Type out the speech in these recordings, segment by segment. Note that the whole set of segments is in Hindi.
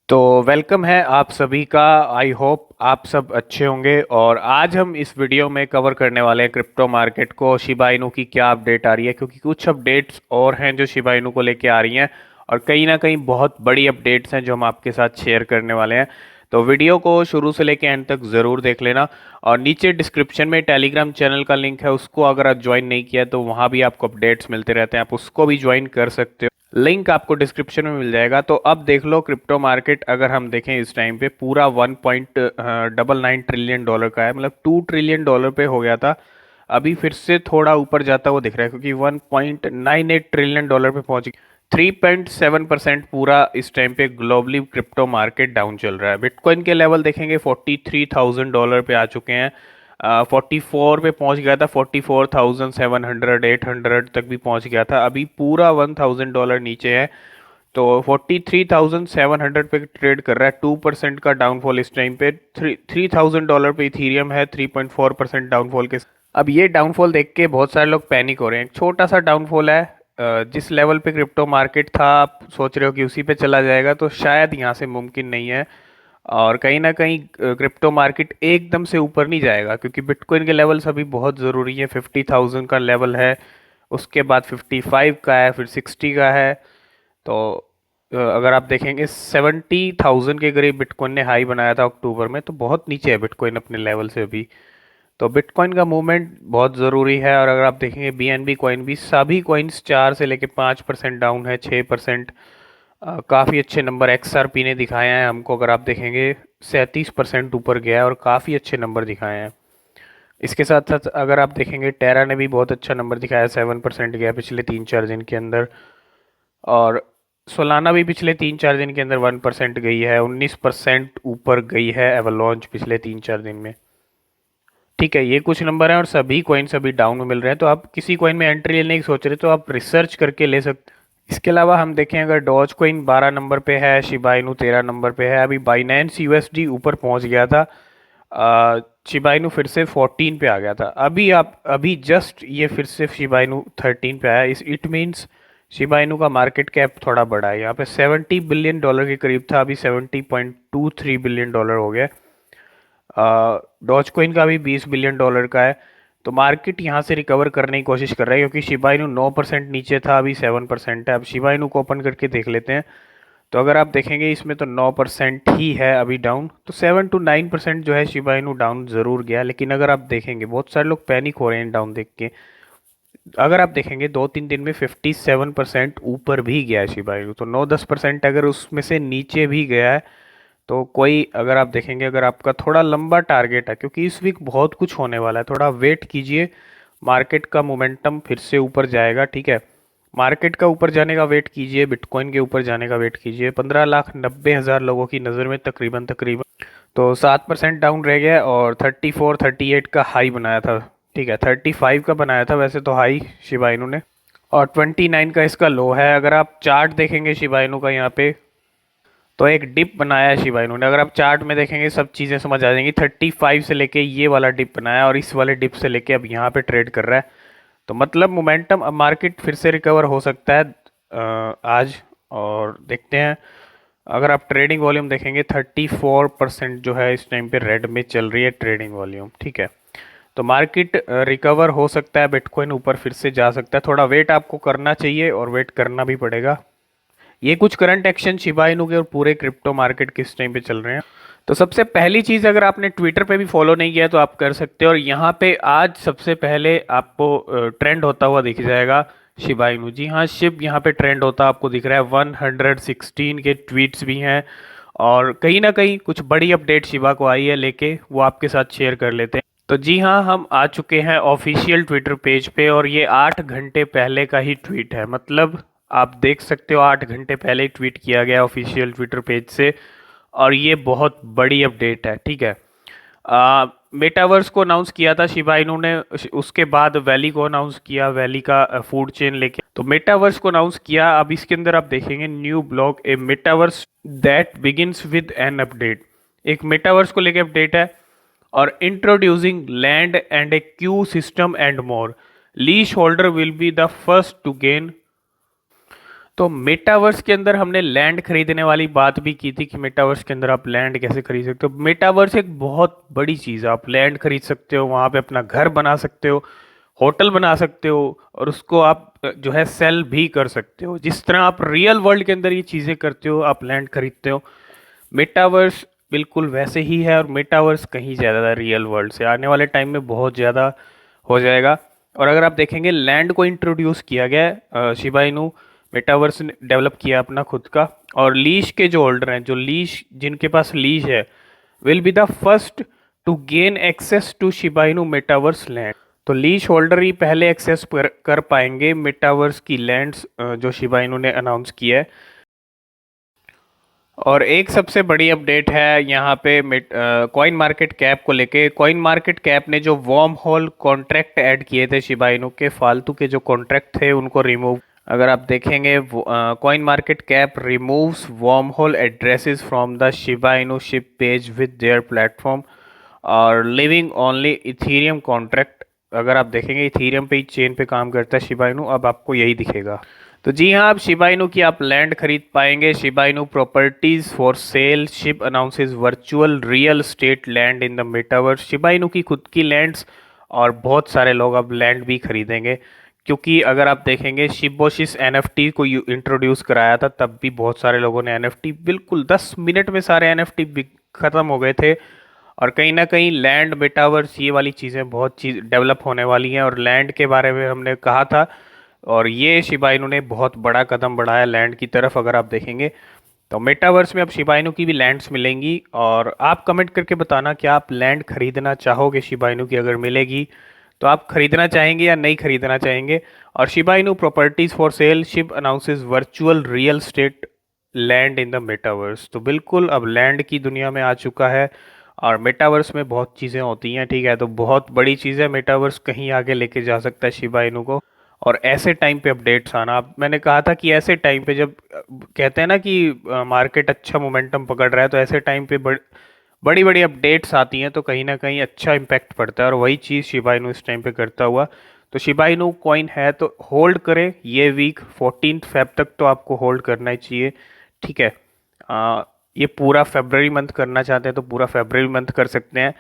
तो वेलकम है आप सभी का। आई होप आप सब अच्छे होंगे और आज हम इस वीडियो में कवर करने वाले हैं क्रिप्टो मार्केट को, शिबा इनू की क्या अपडेट आ रही है, क्योंकि कुछ अपडेट्स और हैं जो शिबा इनू को लेके आ रही हैं और कहीं ना कहीं बहुत बड़ी अपडेट्स हैं जो हम आपके साथ शेयर करने वाले हैं। तो वीडियो को शुरू से लेके एंड तक ज़रूर देख लेना। और नीचे डिस्क्रिप्शन में टेलीग्राम चैनल का लिंक है, उसको अगर आप ज्वाइन नहीं किया तो वहाँ भी आपको अपडेट्स मिलते रहते हैं, आप उसको भी ज्वाइन कर सकते हो। लिंक आपको डिस्क्रिप्शन में मिल जाएगा। तो अब देख लो, क्रिप्टो मार्केट अगर हम देखें इस टाइम पे पूरा 1.99 ट्रिलियन डॉलर का है, मतलब 2 ट्रिलियन डॉलर पे हो गया था। अभी फिर से थोड़ा ऊपर जाता हुआ दिख रहा है क्योंकि 1.98 ट्रिलियन डॉलर पे पहुंच गया। 3.7% पूरा इस टाइम पे ग्लोबली क्रिप्टो मार्केट डाउन चल रहा है। बिटकॉइन के लेवल देखेंगे 43,000 डॉलर पे आ चुके हैं। 44 पे पहुंच गया था, 44,700 800 तक भी पहुंच गया था। अभी पूरा $1,000 नीचे है। तो 43,700 पे ट्रेड कर रहा है। 2% का डाउनफॉल इस टाइम पे। $3,000 पे इथीरियम है, 3.4% डाउनफॉल के। अब ये डाउनफॉल देख के बहुत सारे लोग पैनिक हो रहे हैं। छोटा सा डाउनफॉल है। जिस लेवल पे क्रिप्टो मार्केट था आप सोच रहे हो कि उसी पे चला जाएगा, तो शायद यहाँ से मुमकिन नहीं है। और कहीं ना कहीं क्रिप्टो मार्केट एकदम से ऊपर नहीं जाएगा क्योंकि बिटकॉइन के लेवल्स अभी बहुत ज़रूरी है। 50,000 का लेवल है, उसके बाद 55 का है, फिर 60 का है। तो अगर आप देखेंगे 70,000 के करीब बिटकॉइन ने हाई बनाया था अक्टूबर में, तो बहुत नीचे है बिटकॉइन अपने लेवल से अभी। तो बिटकॉइन का मूवमेंट बहुत ज़रूरी है। और अगर आप देखेंगे बीएनबी कॉइन भी, सभी कॉइन्स 4 से लेके 5% डाउन है, 6%। काफ़ी अच्छे नंबर एक्सआरपी ने दिखाए हैं हमको। अगर आप देखेंगे 37% ऊपर गया है और काफ़ी अच्छे नंबर दिखाए हैं। इसके साथ साथ अगर आप देखेंगे टेरा ने भी बहुत अच्छा नंबर दिखाया, 7% गया पिछले 3-4 दिन के अंदर। और सोलाना भी पिछले 3-4 दिन के अंदर 1% गई है, 19% ऊपर गई है एवलॉन्च पिछले 3-4 दिन में। ठीक है, ये कुछ नंबर हैं और सभी कॉइन्स अभी डाउन में मिल रहे हैं। तो आप किसी कॉइन में एंट्री लेने की सोच रहे तो आप रिसर्च करके ले सकते हैं। इसके अलावा हम देखें, अगर डॉज कॉइन 12 नंबर पे है, शिबा इनू 13 नंबर पे है। अभी बाइनेंस यूएसडी ऊपर पहुंच गया था। शिबा इनू फिर से 14 पे आ गया था। अभी जस्ट ये फिर से शिबा इनू 13 पे आया। इट मीन्स शिबा इनू का मार्केट कैप थोड़ा बढ़ा है। यहाँ पे $70 बिलियन के करीब था, अभी $70.23 बिलियन हो गया। डॉज कॉइन का भी $20 बिलियन का है। तो मार्केट यहाँ से रिकवर करने की कोशिश कर रहा है क्योंकि शिबा इनू 9% नीचे था, अभी 7% है। अब शिबा इनू को ओपन करके देख लेते हैं। तो अगर आप देखेंगे इसमें तो 9% ही है अभी डाउन, तो 7 to 9% जो है शिबा इनू डाउन ज़रूर गया। लेकिन अगर आप देखेंगे बहुत सारे लोग पैनिक हो रहे हैं डाउन देख के। अगर आप देखेंगे 2-3 दिन में 57% ऊपर भी गया है शिबा इनू, तो 9-10% अगर उसमें से नीचे भी गया है तो कोई, अगर आप देखेंगे, अगर आपका थोड़ा लंबा टारगेट है, क्योंकि इस वीक बहुत कुछ होने वाला है, थोड़ा वेट कीजिए। मार्केट का मोमेंटम फिर से ऊपर जाएगा, ठीक है। मार्केट का ऊपर जाने का वेट कीजिए, बिटकॉइन के ऊपर जाने का वेट कीजिए। 15,90,000 लोगों की नज़र में तकरीबन तकरीबन तो 7% डाउन रह गया और 34-38 का हाई बनाया था। ठीक है, 35 का बनाया था वैसे तो हाई शिबा इनू ने, और 29 का इसका लो है। अगर आप चार्ट देखेंगे शिबा इनू का यहाँ पे, तो एक डिप बनाया है शिबा इनू ने। अगर आप चार्ट में देखेंगे सब चीज़ें समझ आ जाएंगी। 35 से लेके ये वाला डिप बनाया और इस वाले डिप से लेके अब यहाँ पे ट्रेड कर रहा है। तो मतलब मोमेंटम, अब मार्केट फिर से रिकवर हो सकता है आज। और देखते हैं, अगर आप ट्रेडिंग वॉल्यूम देखेंगे 34% जो है इस टाइम पे रेड में चल रही है ट्रेडिंग वॉल्यूम, ठीक है। तो मार्केट रिकवर हो सकता है, बिटकॉइन ऊपर फिर से जा सकता है। थोड़ा वेट आपको करना चाहिए और वेट करना भी पड़ेगा। ये कुछ करंट एक्शन शिबा इनू के और पूरे क्रिप्टो मार्केट किस टाइम पे चल रहे हैं। तो सबसे पहली चीज़, अगर आपने ट्विटर पे भी फॉलो नहीं किया तो आप कर सकते हो। और यहाँ पे आज सबसे पहले आपको ट्रेंड होता हुआ दिख जाएगा शिबा इनू। जी हाँ, शिब यहाँ पे ट्रेंड होता आपको दिख रहा है। 116 के ट्वीट्स भी हैं और कहीं ना कहीं कुछ बड़ी अपडेट शिबा को आई है लेके, वो आपके साथ शेयर कर लेते हैं। तो जी हाँ, हम आ चुके हैं ऑफिशियल ट्विटर पेज पे और ये 8 घंटे पहले का ही ट्वीट है। मतलब आप देख सकते हो 8 घंटे पहले ही ट्वीट किया गया ऑफिशियल ट्विटर पेज से। और ये बहुत बड़ी अपडेट है, ठीक है। मेटावर्स को अनाउंस किया था शिबा इनू ने, उसके बाद वैली को अनाउंस किया, वैली का फूड चेन लेके। तो मेटावर्स को अनाउंस किया। अब इसके अंदर आप देखेंगे new blog, a metaverse that begins with an update. एक मेटावर्स को लेके अपडेट है। और introducing land and a queue system and more, lease holder will be the first to gain तो मेटावर्स के अंदर हमने लैंड खरीदने वाली बात भी की थी कि मेटावर्स के अंदर आप लैंड कैसे खरीद सकते हो। मेटावर्स एक बहुत बड़ी चीज़ है, आप लैंड खरीद सकते हो, वहाँ पे अपना घर बना सकते हो, होटल बना सकते हो, और उसको आप जो है सेल भी कर सकते हो। जिस तरह आप रियल वर्ल्ड के अंदर ये चीज़ें करते हो, आप लैंड खरीदते हो, मेटावर्स बिल्कुल वैसे ही है। और मेटावर्स कहीं ज़्यादा रियल वर्ल्ड से आने वाले टाइम में बहुत ज़्यादा हो जाएगा। और अगर आप देखेंगे लैंड को इंट्रोड्यूस किया गया है, शिबा इनू मेटावर्स ने डेवलप किया अपना खुद का। और लीज के जो होल्डर हैं, जो लीज जिनके पास लीज है, will be the first to gain access to Shiba Inu metaverse land. तो लीज होल्डर ही पहले एक्सेस कर पाएंगे मेटावर्स की लैंड्स जो शिबा इनू ने अनाउंस किया है। और एक सबसे बड़ी अपडेट है यहाँ पे कॉइन मार्केट कैप को लेके। कॉइन मार्केट कैप ने जो वर्म होल कॉन्ट्रैक्ट ऐड किए थे शिबा इनू के, फालतू के जो कॉन्ट्रैक्ट थे उनको रिमूव। अगर आप देखेंगे coin market cap removes worm hole addresses from the Shiba Inu ship page with their platform और लिविंग ओनली इथीरियम कॉन्ट्रैक्ट। अगर आप देखेंगे इथीरियम पे ही चेन पे काम करता है शिबा इनू, अब आपको यही दिखेगा। तो जी हाँ, आप शिबा इनू की आप लैंड खरीद पाएंगे। Shiba Inu properties for sale, ship announces virtual real state land in the metaverse. Shiba Inu की खुद की लैंड्स, और बहुत सारे लोग अब लैंड भी खरीदेंगे, क्योंकि अगर आप देखेंगे शिबोशिस एनएफटी को इंट्रोड्यूस कराया था, तब भी बहुत सारे लोगों ने एनएफटी, बिल्कुल 10 मिनट में सारे एनएफटी खत्म हो गए थे। और कहीं ना कहीं लैंड मेटावर्स ये वाली चीज़ें बहुत चीज़ डेवलप होने वाली हैं, और लैंड के बारे में हमने कहा था, और ये शिबा इनू ने बहुत बड़ा कदम बढ़ाया लैंड की तरफ। अगर आप देखेंगे तो मेटावर्स में अब शिबा इनू की भी लैंड्स मिलेंगी। और आप कमेंट करके बताना कि आप लैंड खरीदना चाहोगे शिबा इनू की, अगर मिलेगी तो आप खरीदना चाहेंगे या नहीं खरीदना चाहेंगे। और Shiba Inu properties for sale, ship announces virtual real state land in the metaverse. तो बिल्कुल अब लैंड की दुनिया में आ चुका है, और मेटावर्स में बहुत चीज़ें होती हैं, ठीक है। तो बहुत बड़ी चीज़ है, मेटावर्स कहीं आगे लेके जा सकता है शिबा इनू को। और ऐसे टाइम पे अपडेट्स आना, अब मैंने कहा था कि ऐसे टाइम पे जब कहते हैं ना कि मार्केट अच्छा मोमेंटम पकड़ रहा है, तो ऐसे टाइम पे बड़ी बड़ी अपडेट्स आती हैं, तो कहीं ना कहीं अच्छा इम्पैक्ट पड़ता है। और वही चीज़ शिबा इनू इस टाइम पे करता हुआ। तो शिबा इनू कॉइन है तो होल्ड करें, ये वीक 14 फेब तक तो आपको होल्ड करना ही चाहिए, ठीक है। ये पूरा फेबररी मंथ करना चाहते हैं तो पूरा फेबररी मंथ कर सकते हैं।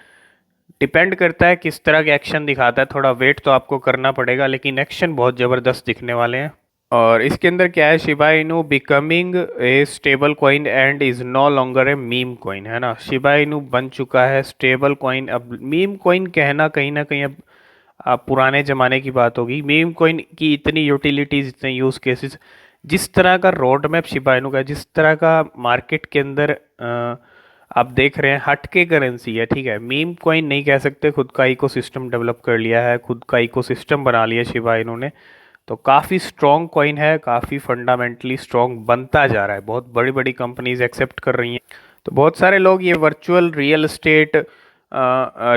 डिपेंड करता है किस तरह के एक्शन दिखाता है, थोड़ा वेट तो आपको करना पड़ेगा, लेकिन एक्शन बहुत ज़बरदस्त दिखने वाले हैं। और इसके अंदर क्या है, Shiba Inu becoming a stable coin and is no longer a meme coin, है ना। शिबा इनू बन चुका है स्टेबल कॉइन। अब मीम कॉइन कहना कहीं ना कहीं अब पुराने ज़माने की बात होगी। मीम कॉइन की इतनी यूटिलिटीज़, इतने यूज़ केसेस, जिस तरह का रोड मैप शिबा इनू का, जिस तरह का मार्केट के अंदर आप देख रहे हैं हटके करेंसी है, ठीक है। मीम कॉइन नहीं कह सकते, खुद का इकोसिस्टम डेवलप कर लिया है, खुद का इकोसिस्टम बना लिया शिबा इनू ने। तो काफ़ी स्ट्रॉन्ग कॉइन है, काफ़ी फंडामेंटली स्ट्रॉन्ग बनता जा रहा है, बहुत बड़ी बड़ी कंपनीज एक्सेप्ट कर रही हैं। तो बहुत सारे लोग ये virtual real estate,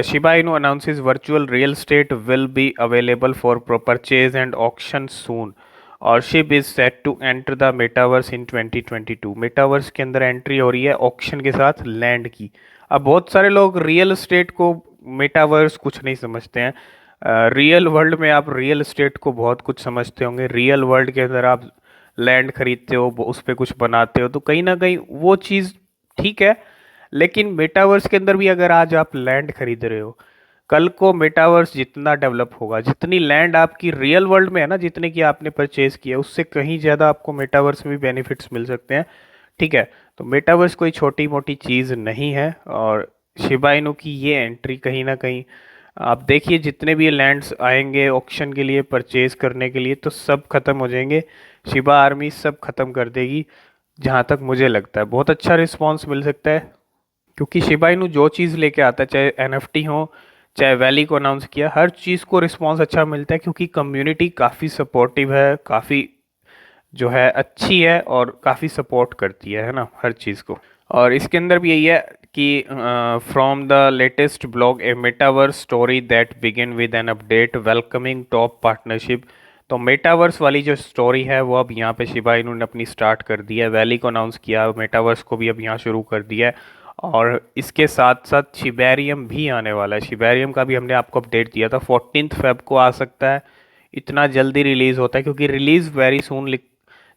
Shiba Inu announces virtual real estate will be available for purchase and auction soon, और ship is set to enter the metaverse in 2022। Metaverse के अंदर एंट्री हो रही है ऑक्शन के साथ लैंड की। अब बहुत सारे लोग रियल एस्टेट को मेटावर्स कुछ नहीं समझते हैं। रियल वर्ल्ड में आप रियल एस्टेट को बहुत कुछ समझते होंगे। रियल वर्ल्ड के अंदर आप लैंड खरीदते हो, उस पर कुछ बनाते हो, तो कहीं ना कहीं वो चीज़ ठीक है। लेकिन मेटावर्स के अंदर भी अगर आज आप लैंड खरीद रहे हो, कल को मेटावर्स जितना डेवलप होगा, जितनी लैंड आपकी रियल वर्ल्ड में है ना, जितने की आपने परचेज किया, उससे कहीं ज़्यादा आपको मेटावर्स में भी बेनिफिट्स मिल सकते हैं, ठीक है। तो मेटावर्स कोई छोटी मोटी चीज़ नहीं है। और शिबा इनू की ये एंट्री कहीं ना कहीं, आप देखिए जितने भी लैंड्स आएंगे ऑक्शन के लिए परचेज करने के लिए, तो सब खत्म हो जाएंगे। शिबा आर्मी सब खत्म कर देगी, जहाँ तक मुझे लगता है बहुत अच्छा रिस्पॉन्स मिल सकता है। क्योंकि शिबा इनू जो चीज़ लेके आता है, चाहे एनएफटी हो, चाहे वैली को अनाउंस किया, हर चीज़ को रिस्पॉन्स अच्छा मिलता है, क्योंकि कम्युनिटी काफ़ी सपोर्टिव है, काफ़ी जो है अच्छी है, और काफ़ी सपोर्ट करती है ना, हर चीज़ को। और इसके अंदर भी यही है कि from the latest blog a metaverse story that begin with an update welcoming top partnership. तो मेटावर्स वाली जो स्टोरी है वो अब यहाँ पे शिबा इनू ने अपनी स्टार्ट कर दी है, वैली को अनाउंस किया, मेटावर्स को भी अब यहाँ शुरू कर दिया है। और इसके साथ साथ शिबेरियम भी आने वाला है। शिबेरियम का भी हमने आपको अपडेट दिया था, 14 फेब को आ सकता है। इतना जल्दी रिलीज़ होता है क्योंकि रिलीज़ वेरी सून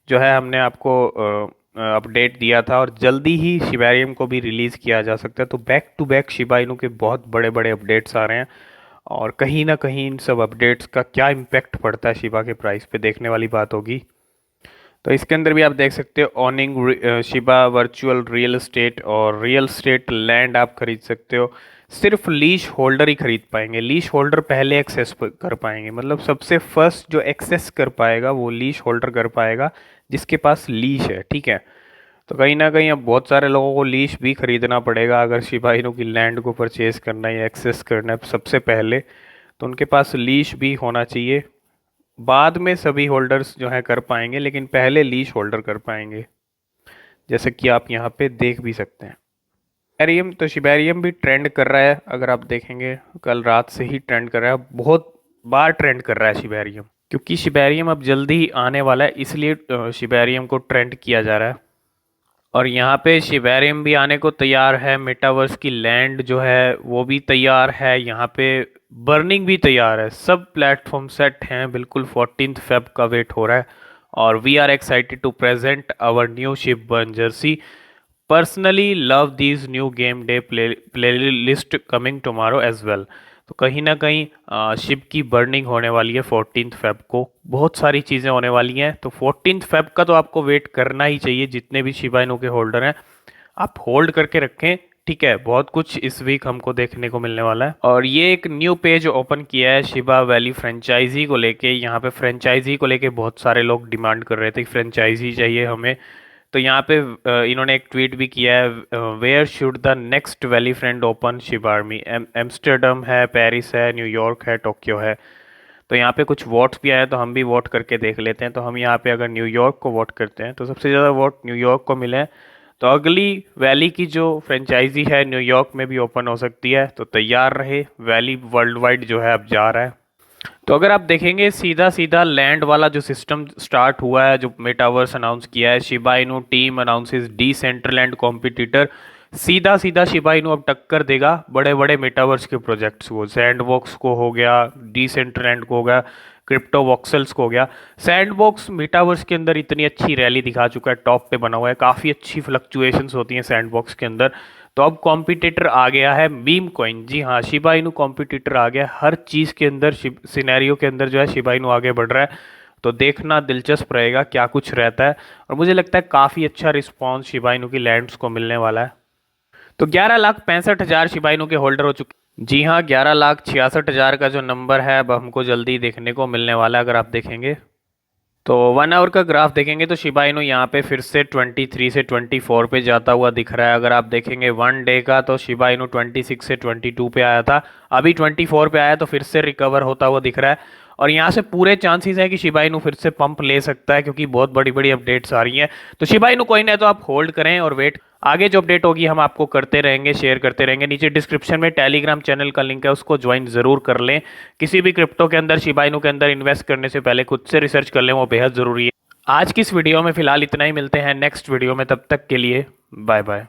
जो है हमने आपको अपडेट दिया था, और जल्दी ही शिबेरियम को भी रिलीज़ किया जा सकता है। तो back to back Shiba Inu के बहुत बड़े बड़े अपडेट्स आ रहे हैं, और कहीं ना कहीं इन सब अपडेट्स का क्या इम्पैक्ट पड़ता है शिबा के प्राइस पे, देखने वाली बात होगी। तो इसके अंदर भी आप देख सकते हो ऑनिंग शिबा वर्चुअल रियल एस्टेट और रियल एस्टेट लैंड आप खरीद सकते हो। सिर्फ लीज होल्डर ही खरीद पाएंगे, लीज होल्डर पहले एक्सेस कर पाएंगे, मतलब सबसे फर्स्ट जो एक्सेस कर पाएगा वो लीज होल्डर कर पाएगा जिसके पास लीज है, ठीक है। तो कहीं ना कहीं अब बहुत सारे लोगों को लीज भी खरीदना पड़ेगा अगर शिबा इनू की लैंड को परचेज करना है या एक्सेस करना है सबसे पहले, तो उनके पास लीज भी होना चाहिए। बाद में सभी होल्डर्स जो है कर पाएंगे, लेकिन पहले लीज होल्डर कर पाएंगे, जैसे कि आप यहाँ पे देख भी सकते हैं। शिबेरियम, तो शिबेरियम भी ट्रेंड कर रहा है, अगर आप देखेंगे कल रात से ही ट्रेंड कर रहा है, बहुत बार ट्रेंड कर रहा है शिबेरियम, क्योंकि शिबेरियम अब जल्दी ही आने वाला है, इसलिए शिबेरियम को ट्रेंड किया जा रहा है। और यहाँ पे शिबेरियम भी आने को तैयार है, मेटावर्स की लैंड जो है वो भी तैयार है, यहाँ पे बर्निंग भी तैयार है, सब प्लेटफॉर्म सेट हैं बिल्कुल। 14 फेब का वेट हो रहा है, और we are excited to present our new ship burn jersey. Personally love these new game day play list coming tomorrow as well. तो कहीं ना कहीं शिप की बर्निंग होने वाली है 14 फेब को, बहुत सारी चीज़ें होने वाली हैं। तो 14 फेब का तो आपको वेट करना ही चाहिए, जितने भी शिबा इनू के होल्डर हैं आप होल्ड करके रखें, ठीक है। बहुत कुछ इस वीक हमको देखने को मिलने वाला है। और ये एक न्यू पेज ओपन किया है शिबा वैली फ्रेंचाइजी को लेके। यहाँ पे फ्रेंचाइजी को लेके बहुत सारे लोग डिमांड कर रहे थे कि फ्रेंचाइजी चाहिए हमें। तो यहाँ पे इन्होंने एक ट्वीट भी किया है, where should the next valley friend open Shiba army. Amsterdam है, पेरिस है, न्यूयॉर्क है, टोक्यो है। तो यहाँ पे कुछ वोट्स भी आए, तो हम भी वोट करके देख लेते हैं। तो हम यहाँ पे अगर न्यूयॉर्क को वोट करते हैं तो सबसे ज़्यादा वोट न्यूयॉर्क को मिले हैं। तो अगली वैली की जो फ्रेंचाइजी है न्यूयॉर्क में भी ओपन हो सकती है, तो तैयार रहे, वैली वर्ल्ड वाइड जो है अब जा रहा है। तो अगर आप देखेंगे सीधा सीधा लैंड वाला जो सिस्टम स्टार्ट हुआ है, जो मेटावर्स अनाउंस किया है, शिबा इनू टीम अनाउंसेस डिसेंट्रलैंड कॉम्पिटिटर, सीधा सीधा शिबा इनू अब टक्कर देगा बड़े बड़े मेटावर्स के प्रोजेक्ट्स को। सैंडबॉक्स को हो गया, डिसेंट्रलैंड को हो गया, क्रिप्टो वॉक्सल्स को हो गया। सैंडबॉक्स मेटावर्स के अंदर इतनी अच्छी रैली दिखा चुका है, टॉप पे बना हुआ है, काफ़ी अच्छी फ्लक्चुएशंस होती हैं सैंडबॉक्स के अंदर। तो अब कॉम्पिटिटर आ गया है मीम कॉइन, जी हाँ, शिबा इनू कॉम्पिटिटर आ गया हर चीज़ के अंदर, सिनेरियो के अंदर जो है शिबा इनू आगे बढ़ रहा है। तो देखना दिलचस्प रहेगा क्या कुछ रहता है, और मुझे लगता है काफ़ी अच्छा रिस्पॉन्स शिबा इनू की लैंड्स को मिलने वाला है। तो 11,65,000 शिबा इनू के होल्डर हो चुके, जी हाँ, 11,66,000 का जो नंबर है अब हमको जल्दी देखने को मिलने वाला है। अगर आप देखेंगे तो 1 आवर का ग्राफ देखेंगे तो शिबा इनू यहाँ पे फिर से 23 से 24 पे जाता हुआ दिख रहा है। अगर आप देखेंगे 1 डे का, तो शिबा इनू 26 से 22 पे आया था, अभी 24 पे आया, तो फिर से रिकवर होता हुआ दिख रहा है। और यहाँ से पूरे चांसेस है कि शिबा इनू फिर से पंप ले सकता है, क्योंकि बहुत बड़ी बड़ी अपडेट्स आ रही हैं। तो शिबा इनू कोइन है तो आप होल्ड करें और वेट, आगे जो अपडेट होगी हम आपको करते रहेंगे, शेयर करते रहेंगे। नीचे डिस्क्रिप्शन में टेलीग्राम चैनल का लिंक है, उसको ज्वाइन जरूर कर लें। किसी भी क्रिप्टो के अंदर, शिबा इनू के अंदर इन्वेस्ट करने से पहले खुद से रिसर्च कर लें, वो बेहद जरूरी है। आज की इस वीडियो में फिलहाल इतना ही, मिलते हैं नेक्स्ट वीडियो में, तब तक के लिए बाय बाय।